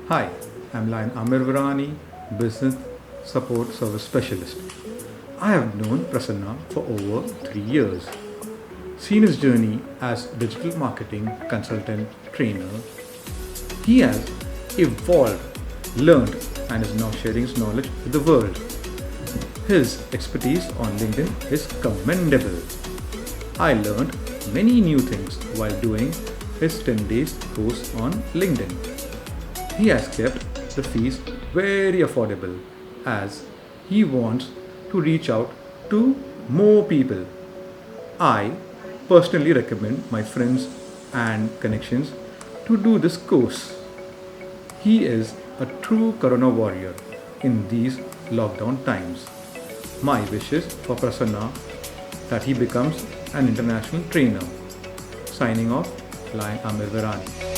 Hi, I'm Amir Virani, Business Support Service Specialist. I have known Prasanna for over 3 years. Seen his journey as digital marketing consultant trainer, he has evolved, learned, and is now sharing his knowledge with the world. His expertise on LinkedIn is commendable. I learned many new things while doing his 10 days course on LinkedIn. He has kept the fees very affordable as he wants to reach out to more people. I personally recommend my friends and connections to do this course. He is a true Corona warrior in these lockdown times. My wishes for Prasanna that he becomes an international trainer. Signing off, Lion Amir Virani.